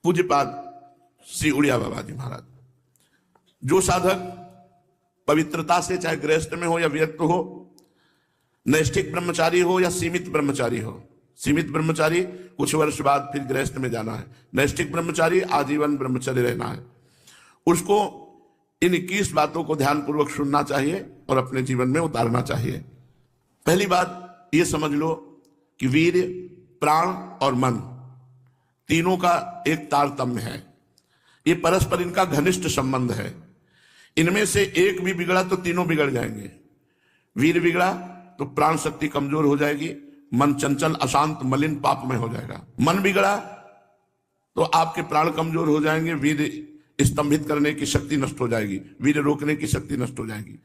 पूज्यपाद श्री उड़िया बाबा जी महाराज। जो साधक पवित्रता से, चाहे गृहस्थ में हो या व्यक्त हो, नैष्ठिक ब्रह्मचारी हो या सीमित ब्रह्मचारी हो, सीमित ब्रह्मचारी कुछ वर्ष बाद फिर गृहस्थ में जाना है, नैष्ठिक ब्रह्मचारी आजीवन ब्रह्मचर्य रहना है, उसको इन 21 बातों को ध्यानपूर्वक सुनना चाहिए और अपने जीवन में उतारना चाहिए। पहली बात ये समझ लो कि वीर्य, प्राण और मन तीनों का एक तारतम्य है। ये परस्पर इनका घनिष्ठ संबंध है। इनमें से एक भी बिगड़ा तो तीनों बिगड़ जाएंगे। वीर बिगड़ा तो प्राण शक्ति कमजोर हो जाएगी, मन चंचल, अशांत, मलिन, पापमय हो जाएगा। मन बिगड़ा तो आपके प्राण कमजोर हो जाएंगे, वीर स्तंभित करने की शक्ति नष्ट हो जाएगी, वीर रोकने की शक्ति नष्ट हो जाएगी।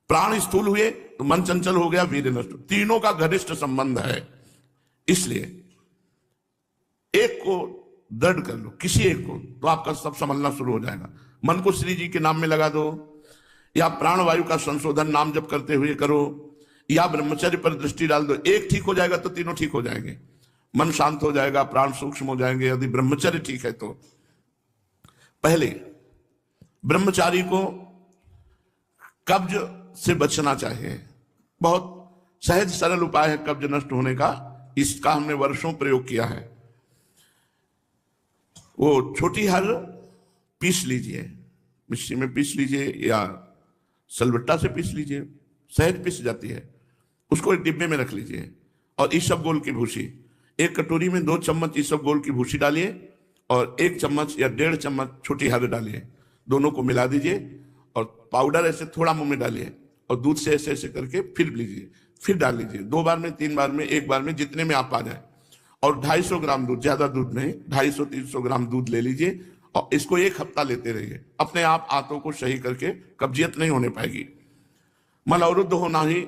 प्राण स्थूल हुए तो मन चंचल हो गया, वीर नष्ट। तीनों का घनिष्ठ संबंध है। इसलिए एक को दृढ़ कर लो, किसी एक को, तो आपका सब संभलना शुरू हो जाएगा। मन को श्री जी के नाम में लगा दो, या प्राणवायु का संशोधन नाम जप करते हुए करो, या ब्रह्मचर्य पर दृष्टि डाल दो। एक ठीक हो जाएगा तो तीनों ठीक हो जाएंगे। मन शांत हो जाएगा, प्राण सूक्ष्म हो जाएंगे, यदि ब्रह्मचर्य ठीक है तो। पहले ब्रह्मचारी को कब्ज से बचना चाहिए। बहुत सहज सरल उपाय है कब्ज नष्ट होने का। इसका हमने वर्षों प्रयोग किया है। वो छोटी हर पीस लीजिए, मिक्सी में पीस लीजिए या सलबट्टा से पीस लीजिए, सहज पीस जाती है। उसको एक डिब्बे में रख लीजिए और ईसबगोल की भूसी, एक कटोरी में 2 चम्मच ईसबगोल की भूसी डालिए और 1 चम्मच या 1.5 चम्मच छोटी हर डालिए। दोनों को मिला दीजिए और पाउडर ऐसे थोड़ा मुंह में डालिए और दूध से ऐसे ऐसे करके फिर लीजिए, फिर डाल लीजिए। 2 बार में, 3 बार में, 1 बार में, जितने में आप आ जाए। और 250 ग्राम दूध, ज्यादा दूध नहीं, 250-300 ग्राम दूध ले लीजिए और इसको 1 हफ्ता लेते रहिए। अपने आप आंतों को सही करके कब्जियत नहीं होने पाएगी। मल अवरुद्ध होना ही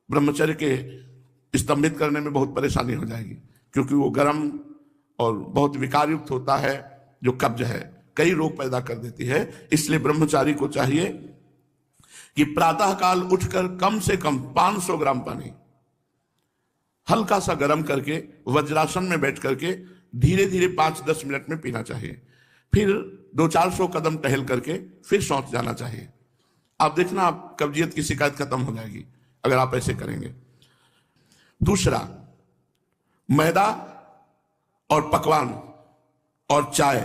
ब्रह्मचर्य के स्तंभित करने में बहुत परेशानी हो जाएगी, क्योंकि वो गर्म और बहुत विकार युक्त होता है। जो कब्ज है कई रोग पैदा कर देती है। इसलिए ब्रह्मचारी को चाहिए कि प्रातः काल उठकर कम से कम 500 ग्राम पानी हल्का सा गर्म करके वज्रासन में बैठ करके धीरे धीरे 5-10 मिनट में पीना चाहिए। फिर 200-400 कदम टहल करके फिर शौच जाना चाहिए। आप देखना, आप कब्जियत की शिकायत खत्म हो जाएगी अगर आप ऐसे करेंगे। दूसरा, मैदा और पकवान और चाय,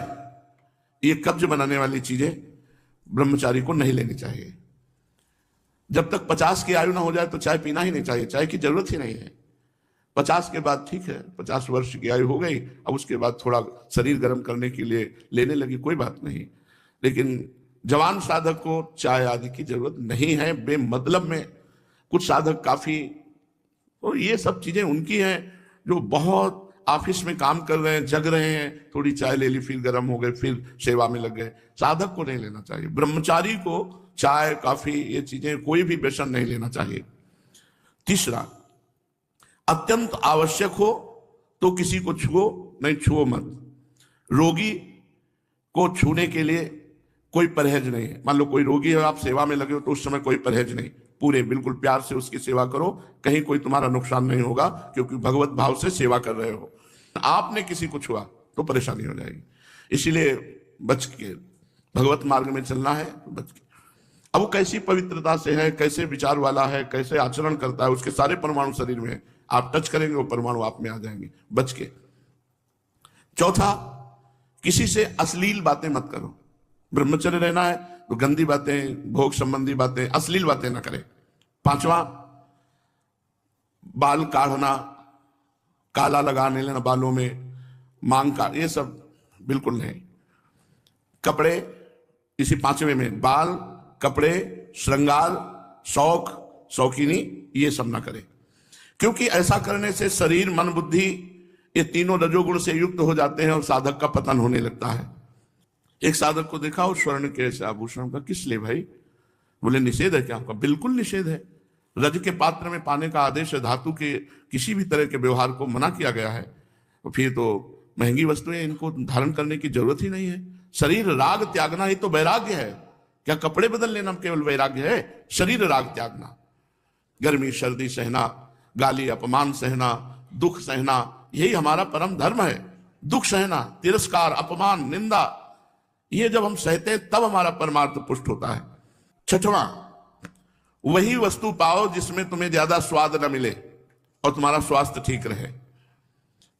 ये कब्ज बनाने वाली चीजें ब्रह्मचारी को नहीं लेनी चाहिए। जब तक 50 की आयु ना हो जाए तो चाय पीना ही नहीं चाहिए। चाय की जरूरत ही नहीं है। 50 के बाद ठीक है, 50 वर्ष की आयु हो गई, अब उसके बाद थोड़ा शरीर गर्म करने के लिए लेने लगी, कोई बात नहीं। लेकिन जवान साधक को चाय आदि की जरूरत नहीं है बेमतलब में। कुछ साधक काफी, और ये सब चीजें उनकी हैं जो बहुत ऑफिस में काम कर रहे हैं, जग रहे हैं, थोड़ी चाय ले ली, फिर गर्म हो गए, फिर सेवा में लग गए। साधक को नहीं लेना चाहिए। ब्रह्मचारी को चाय, कॉफी, ये चीजें, कोई भी व्यसन नहीं लेना चाहिए। तीसरा, अत्यंत आवश्यक हो तो किसी को छुओ, नहीं छुओ मत। रोगी को छूने के लिए कोई परहेज नहीं है। मान लो कोई रोगी है, आप सेवा में लगे हो, तो उस समय कोई परहेज नहीं, पूरे बिल्कुल प्यार से उसकी सेवा करो। कहीं कोई तुम्हारा नुकसान नहीं होगा, क्योंकि भगवत भाव से सेवा कर रहे हो। आपने किसी को छुआ तो परेशानी हो जाएगी। इसीलिए बच के भगवत मार्ग में चलना है, तो बच के। अब वो कैसी पवित्रता से है, कैसे विचार वाला है, कैसे आचरण करता है, उसके सारे परमाणु शरीर में है। आप टच करेंगे वो परमाणु आप में आ जाएंगे, बच के। चौथा, किसी से अश्लील बातें मत करो। ब्रह्मचर्य रहना है तो गंदी बातें, भोग संबंधी बातें, अश्लील बातें ना करें। 5वां, बाल काढ़ना, काला लगाने लेना बालों में, मांग का, ये सब बिल्कुल नहीं। कपड़े, इसी 5वें में बाल, कपड़े, श्रृंगार, शौक, शौकीनी, ये सब ना करें। क्योंकि ऐसा करने से शरीर, मन, बुद्धि, ये तीनों रजोगुण से युक्त हो जाते हैं और साधक का पतन होने लगता है। एक साधक को देखा और स्वर्ण के ऐसे आभूषण का, किस लिए भाई? बोले निषेध है क्या आपका? बिल्कुल निषेध है। रज के पात्र में पाने का आदेश है। धातु के किसी भी तरह के व्यवहार को मना किया गया है। तो फिर तो महंगी वस्तुएं, इनको धारण करने की जरूरत ही नहीं है। शरीर राग त्यागना ही तो वैराग्य है। क्या कपड़े बदल लेना केवल वैराग्य है? शरीर राग त्यागना, गर्मी सर्दी सहना, गाली अपमान सहना, दुख सहना, यही हमारा परम धर्म है। दुख सहना, तिरस्कार, अपमान, निंदा, ये जब हम सहते हैं तब हमारा परमार्थ पुष्ट होता है। छठवां, वही वस्तु पाओ जिसमें तुम्हें ज्यादा स्वाद न मिले और तुम्हारा स्वास्थ्य ठीक रहे।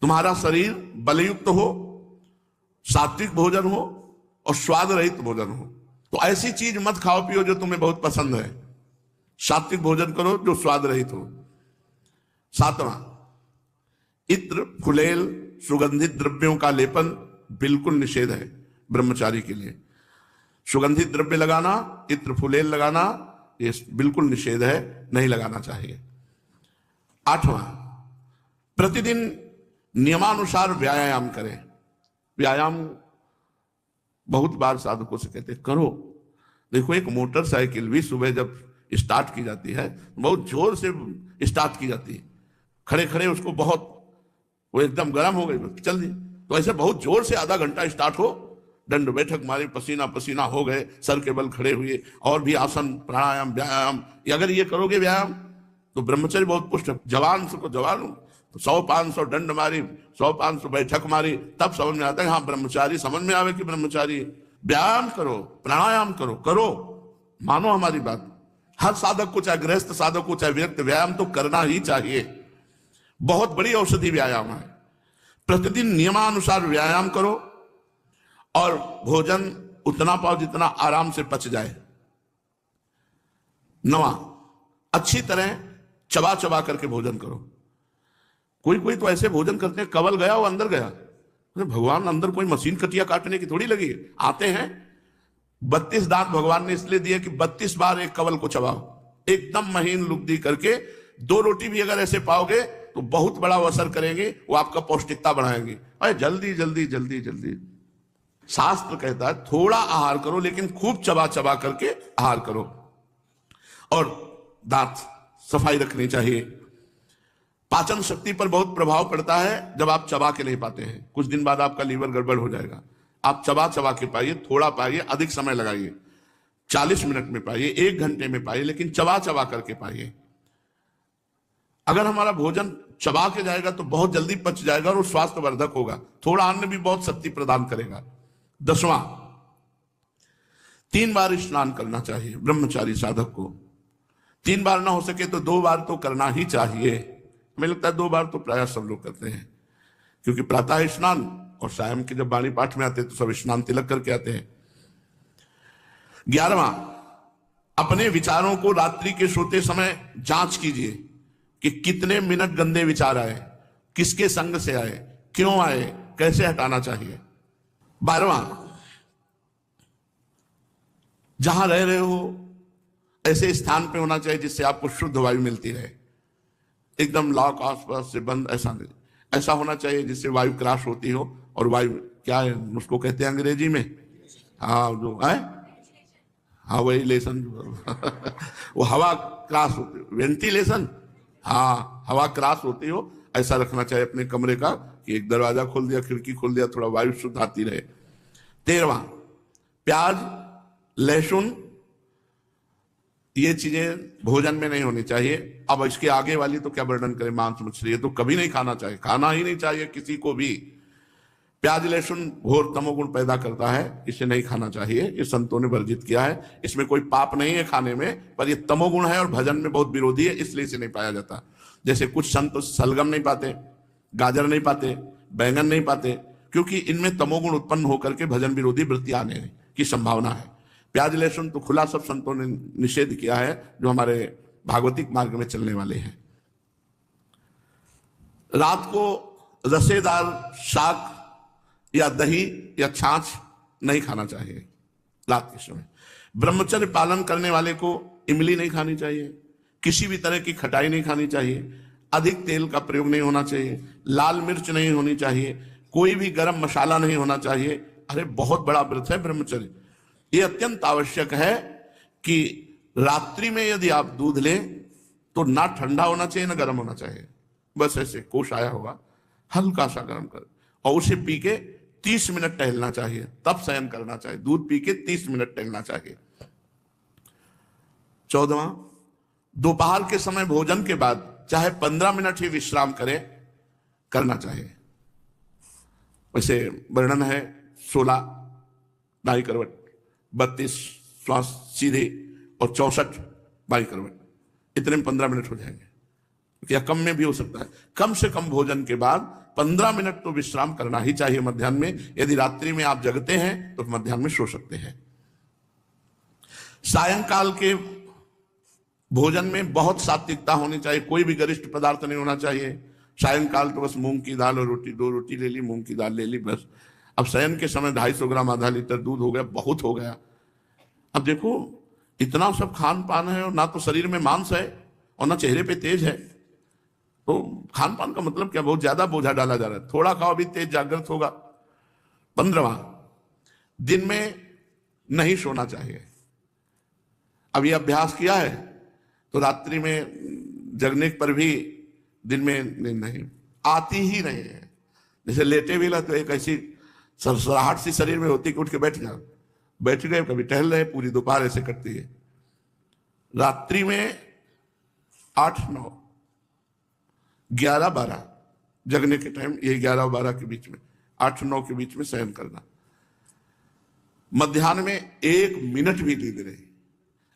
तुम्हारा शरीर बलयुक्त हो, सात्विक भोजन हो और स्वाद रहित भोजन हो। तो ऐसी चीज मत खाओ पियो जो तुम्हें बहुत पसंद है। सात्विक भोजन करो जो स्वाद रहित हो। सातवां, इत्र, फुलेल, सुगंधित द्रव्यों का लेपन बिल्कुल निषेध है ब्रह्मचारी के लिए। सुगंधित द्रव्य लगाना, इत्र फुलेल लगाना, ये बिल्कुल निषेध है, नहीं लगाना चाहिए। आठवां, प्रतिदिन नियमानुसार व्यायाम करें। व्यायाम बहुत बार साधकों से कहते करो। देखो, एक मोटरसाइकिल भी सुबह जब स्टार्ट की जाती है बहुत जोर से स्टार्ट की जाती है, खड़े खड़े उसको बहुत, वो एकदम गर्म हो गई चल दी, तो ऐसे बहुत जोर से आधा घंटा स्टार्ट हो, दंड बैठक मारे, पसीना पसीना हो गए, सर के बल खड़े हुए, और भी आसन, प्राणायाम, व्यायाम, अगर ये करोगे व्यायाम तो ब्रह्मचर्य बहुत पुष्ट। जवान को जवान 100-500 दंड मारी, 100-500 बैठक मारी, तब समझ में आता है हाँ ब्रह्मचारी, समझ में आवे कि ब्रह्मचारी। व्यायाम करो, प्राणायाम करो, करो, मानो हमारी बात। हर साधक को, चाहे गृहस्थ साधक को, चाहे व्यक्ति, व्यायाम तो करना ही चाहिए। बहुत बड़ी औषधि व्यायाम है। प्रतिदिन नियमानुसार व्यायाम करो और भोजन उतना पाओ जितना आराम से पच जाए। 9, अच्छी तरह चबा चबा करके भोजन करो। कोई कोई तो ऐसे भोजन करते हैं, कवल गया वो अंदर गया। भगवान अंदर कोई मशीन कटिया काटने की थोड़ी लगी, आते हैं 32 दांत भगवान ने इसलिए दिए कि 32 बार एक कवल को चबाओ, एकदम महीन लुगदी करके। 2 रोटी भी अगर ऐसे पाओगे तो बहुत बड़ा असर करेंगे, वो आपका पौष्टिकता बढ़ाएंगे। अरे जल्दी जल्दी जल्दी जल्दी, शास्त्र कहता है थोड़ा आहार करो लेकिन खूब चबा चबा करके आहार करो। और दांत सफाई रखनी चाहिए। पाचन शक्ति पर बहुत प्रभाव पड़ता है जब आप चबा के नहीं पाते हैं। कुछ दिन बाद आपका लीवर गड़बड़ हो जाएगा। आप चबा चबा के पाइए, थोड़ा पाइए, अधिक समय लगाइए, 40 मिनट में पाइए, 1 घंटे में पाइए, लेकिन चबा चबा करके पाइए। अगर हमारा भोजन चबा के जाएगा तो बहुत जल्दी पच जाएगा और वो स्वास्थ्यवर्धक होगा। थोड़ा अन्न भी बहुत शक्ति प्रदान करेगा। 10वां, 3 बार स्नान करना चाहिए ब्रह्मचारी साधक को। 3 बार ना हो सके तो 2 बार तो करना ही चाहिए। हमें लगता है 2 बार तो प्राय सब लोग करते हैं, क्योंकि प्रातः स्नान और शाम के जब वाणी पाठ में आते हैं तो सब स्नान तिलक करके आते हैं। 11वां, अपने विचारों को रात्रि के सोते समय जांच कीजिए कि कितने मिनट गंदे विचार आए, किसके संग से आए, क्यों आए, कैसे हटाना चाहिए। 12वां, जहां रह रहे हो ऐसे स्थान पे होना चाहिए जिससे आपको शुद्ध वायु मिलती रहे। एकदम लॉक आसपास से बंद ऐसा होना चाहिए जिससे वायु क्रॉस होती हो। और वायु क्या है उसको कहते हैं अंग्रेजी में, हाँ जो है, हाँ वेंटिलेशन वो हवा क्रॉस होती, वेंटिलेशन, हाँ हवा क्रॉस होती हो, ऐसा रखना चाहिए अपने कमरे का कि एक दरवाजा खोल दिया, खिड़की खोल दिया, थोड़ा वायु शुद्ध आती रहे। 13वां, प्याज, लहसुन, ये चीजें भोजन में नहीं होनी चाहिए। अब इसके आगे वाली तो क्या वर्णन करें, मांस मछली, ये तो कभी नहीं खाना चाहिए, खाना ही नहीं चाहिए किसी को भी। प्याज लहसुन घोर तमोगुण पैदा करता है, इसे नहीं खाना चाहिए, ये संतों ने वर्जित किया है। इसमें कोई पाप नहीं है खाने में, पर ये तमोगुण है और भजन में बहुत विरोधी है, इसलिए इसे नहीं पाया जाता। जैसे कुछ संत सलगम नहीं पाते, गाजर नहीं पाते, बैंगन नहीं पाते, क्योंकि इनमें तमोगुण उत्पन्न होकर के भजन विरोधी वृत्ति आने की संभावना है। प्याज लहसुन तो खुला सब संतों ने निषेध किया है, जो हमारे भागवतिक मार्ग में चलने वाले हैं। रात को रसेदार शाक या दही या छाछ नहीं खाना चाहिए रात के समय। ब्रह्मचर्य पालन करने वाले को इमली नहीं खानी चाहिए, किसी भी तरह की खटाई नहीं खानी चाहिए, अधिक तेल का प्रयोग नहीं होना चाहिए, लाल मिर्च नहीं होनी चाहिए, कोई भी गरम मसाला नहीं होना चाहिए। अरे बहुत बड़ा व्रत है ब्रह्मचर्य। ये अत्यंत आवश्यक है कि रात्रि में यदि आप दूध लें तो ना ठंडा होना चाहिए ना गर्म होना चाहिए, बस ऐसे कोश आया होगा, हल्का सा गर्म कर, और उसे पी के 30 मिनट टहलना चाहिए, तब शयन करना चाहिए। दूध पी के 30 मिनट टहलना चाहिए। 14वां, दोपहर के समय भोजन के बाद चाहे 15 मिनट ही विश्राम करना चाहिए। वैसे वर्णन है 16 दाई करवट, 32 श्वास सीधे और 64 बाई करवट, इतने में 15 मिनट हो जाएंगे, या कम में भी हो सकता है। कम से कम भोजन के बाद 15 मिनट तो विश्राम करना ही चाहिए मध्याह्न में। यदि रात्रि में आप जगते हैं तो मध्याह्न में सो सकते हैं। सायंकाल के भोजन में बहुत सात्विकता होनी चाहिए, कोई भी गरिष्ठ पदार्थ नहीं होना चाहिए। सायंकाल तो बस मूंग की दाल और रोटी, 2 रोटी ले ली, मूंग की दाल ले ली, बस। अब शयन के समय 250 ग्राम आधा लीटर दूध हो गया, बहुत हो गया। अब देखो इतना सब खान पान है और ना तो शरीर में मांस है और ना चेहरे पे तेज है, तो खान पान का मतलब क्या, बहुत ज्यादा बोझा डाला जा रहा है। थोड़ा खाओ भी तेज जागृत होगा। 15वां, दिन में नहीं सोना चाहिए। अब ये अभ्यास किया है तो रात्रि में जगने पर भी दिन में नहीं आती ही नहीं है। जैसे लेटे भी ना तो एक ऐसी सरसराहट सी शरीर में होती कि उठ के बैठ गए, कभी टहल रहे, पूरी दोपहर ऐसे कटती है। रात्रि में 8, 9, 11, 12 जगने के टाइम, ये 11 और 12 के बीच में, 8, 9 के बीच में शयन करना। मध्याह्न में 1 मिनट भी नींद नहीं।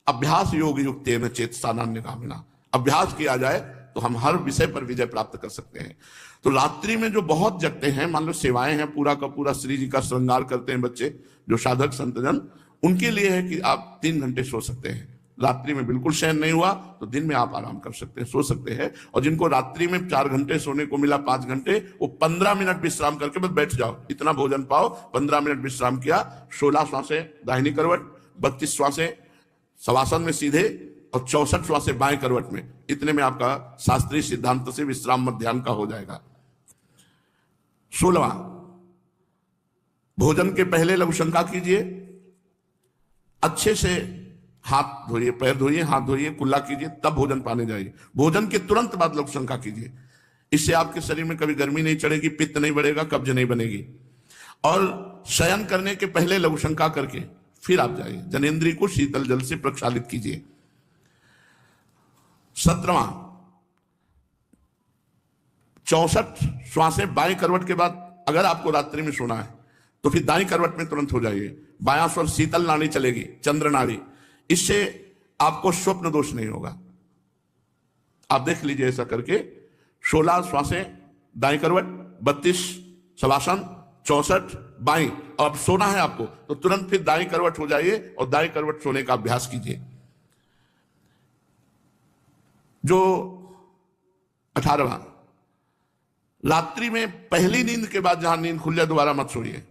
अभ्यास योग युक्तेन चेतसा नान्यगामिना, अभ्यास किया जाए तो हम हर विषय पर विजय प्राप्त कर सकते हैं। तो रात्रि में जो बहुत जगते हैं, मान लो सेवाएं हैं, पूरा का पूरा श्री जी का श्रृंगार करते हैं बच्चे, जो साधक संतजन, उनके लिए है कि आप 3 घंटे सो सकते हैं। रात्रि में बिल्कुल शयन नहीं हुआ तो दिन में आप आराम कर सकते हैं, सो सकते हैं। और जिनको रात्रि में 4 घंटे सोने को मिला, 5 घंटे, वो 15 मिनट विश्राम करके बस बैठ जाओ, इतना भोजन पाओ, 15 मिनट विश्राम किया, 16 श्वासें दाहिनी करवट, 32 श्वासें शवासन में सीधे और 64 श्वासें बाएं करवट में, इतने में आपका शास्त्रीय सिद्धांत से विश्राम मध्याह्न का हो जाएगा। 16वां, भोजन के पहले लघु शंका कीजिए, अच्छे से हाथ धोइए, पैर धोइए, हाथ धोइए, कुल्ला कीजिए, तब भोजन पाने जाइए। भोजन के तुरंत बाद लघु शंका कीजिए, इससे आपके शरीर में कभी गर्मी नहीं चढ़ेगी, पित्त नहीं बढ़ेगा, कब्ज नहीं बनेगी। और शयन करने के पहले लघु शंका करके फिर आप जाइए, जनेंद्रिय को शीतल जल से प्रक्षालित कीजिए। 17वां, 64 श्वासें बाएं करवट के बाद, अगर आपको रात्रि में सोना है तो फिर दाईं करवट में तुरंत हो जाइए। बायां स्वर शीतल नाड़ी चलेगी, चंद्र नाड़ी, इससे आपको स्वप्न दोष नहीं होगा। आप देख लीजिए ऐसा करके, 16 श्वासें दाईं करवट, 32 शवासन, 64 बाईं, और अब सोना है आपको तो तुरंत फिर दाईं करवट हो जाइए और दाईं करवट सोने का अभ्यास कीजिए। जो 18वां, रात्रि में पहली नींद के बाद जहां नींद खुल जाए दोबारा मत सोइए,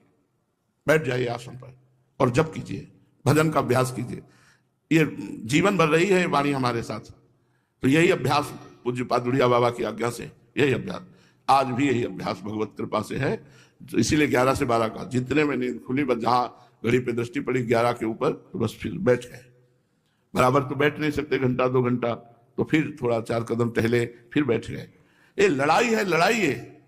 बैठ जाइए आसन पर और जप कीजिए, भजन का अभ्यास कीजिए। ये जीवन भर रही है वाणी हमारे साथ, तो यही अभ्यास पूज्य पादुड़िया बाबा की आज्ञा से, यही अभ्यास आज भी यही अभ्यास भगवत कृपा से है। तो इसीलिए 11 से 12 का, जितने में नींद खुली, बस जहां घड़ी पे दृष्टि पड़ी 11 के ऊपर, तो बस फिर बैठ गए। बराबर तो बैठ नहीं सकते, घंटा 2 घंटा, तो फिर थोड़ा 4 कदम टहले, फिर बैठ गए। ये लड़ाई है, लड़ाई है,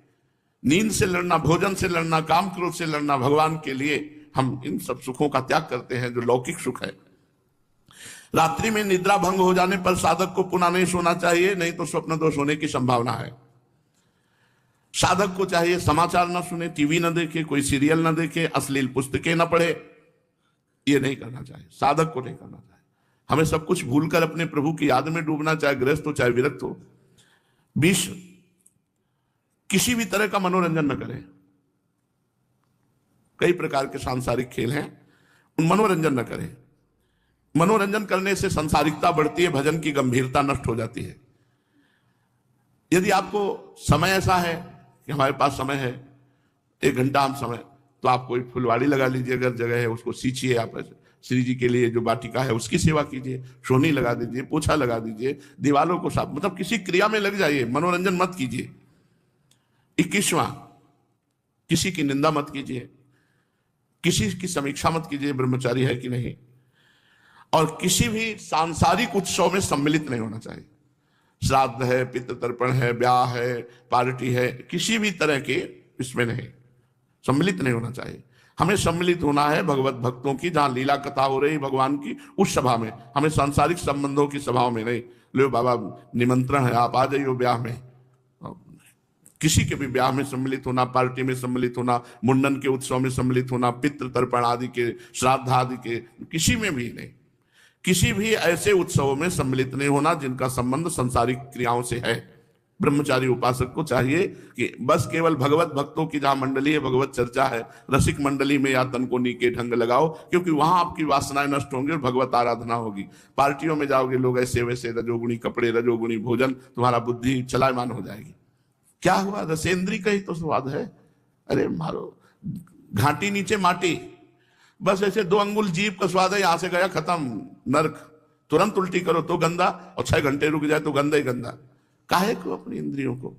नींद से लड़ना, भोजन से लड़ना, काम क्रोध से लड़ना। भगवान के लिए हम इन सब सुखों का त्याग करते हैं जो लौकिक सुख है। रात्रि में निद्रा भंग हो जाने पर साधक को पुनः नहीं सोना चाहिए, नहीं तो स्वप्न दोष होने की संभावना है। साधक को चाहिए समाचार न सुने, टीवी न देखे, कोई सीरियल न देखे, अश्लील पुस्तकें न पढ़े, ये नहीं करना चाहिए, साधक को नहीं करना चाहिए। हमें सब कुछ भूलकर अपने प्रभु की याद में डूबना, चाहे गृहस्थ हो चाहे विरक्त हो। 20, किसी भी तरह का मनोरंजन न करें। कई प्रकार के सांसारिक खेल हैं, उन मनोरंजन न करें। मनोरंजन करने से संसारिकता बढ़ती है, भजन की गंभीरता नष्ट हो जाती है। यदि आपको समय ऐसा है कि हमारे पास समय है 1 घंटा हम समय, तो आप कोई फुलवाड़ी लगा लीजिए, अगर जगह है उसको सींचिए, आप श्री जी के लिए जो वाटिका है उसकी सेवा कीजिए, सोनी लगा दीजिए, पोछा लगा दीजिए, दीवालों को साफ, मतलब किसी क्रिया में लग जाइए, मनोरंजन मत कीजिए। 21वां, किसी की निंदा मत कीजिए, किसी की समीक्षा मत कीजिए, ब्रह्मचारी है कि नहीं, और किसी भी सांसारिक उत्सव में सम्मिलित नहीं होना चाहिए। श्राद्ध है, पितृ तर्पण है, ब्याह है, पार्टी है, किसी भी तरह के इसमें नहीं सम्मिलित नहीं होना चाहिए। हमें सम्मिलित होना है भगवत भक्तों की, जहां लीला कथा हो रही भगवान की, उस सभा में। हमें सांसारिक संबंधों की सभाओं में नहीं। लो बाबा निमंत्रण है, आप आ जाइए ब्याह में, किसी के भी ब्याह में सम्मिलित होना, पार्टी में सम्मिलित होना, मुंडन के उत्सव में सम्मिलित होना, पितृ तर्पण आदि के, श्राद्ध आदि के, किसी में भी नहीं। किसी भी ऐसे उत्सवों में सम्मिलित नहीं होना जिनका संबंध संसारिक क्रियाओं से है। ब्रह्मचारी उपासक को चाहिए कि बस केवल भगवत भक्तों की जहां मंडली है, भगवत चर्चा है, रसिक मंडली में या तन को नीके ढंग लगाओ, क्योंकि वहां आपकी वासनाएं नष्ट होंगी और भगवत आराधना होगी। पार्टियों में जाओगे, लोग ऐसे वैसे, रजोगुणी कपड़े, रजोगुणी भोजन, तुम्हारा बुद्धि चलायमान हो जाएगी। क्या हुआ? रसेंद्री का ही तो स्वाद है। अरे मारो, घाटी नीचे माटी, बस ऐसे 2 अंगुल जीभ का स्वाद है, यहां से गया खत्म, नरक। तुरंत उल्टी करो तो गंदा, और 6 घंटे रुक जाए तो गंदा ही गंदा। काहे को अपनी इंद्रियों को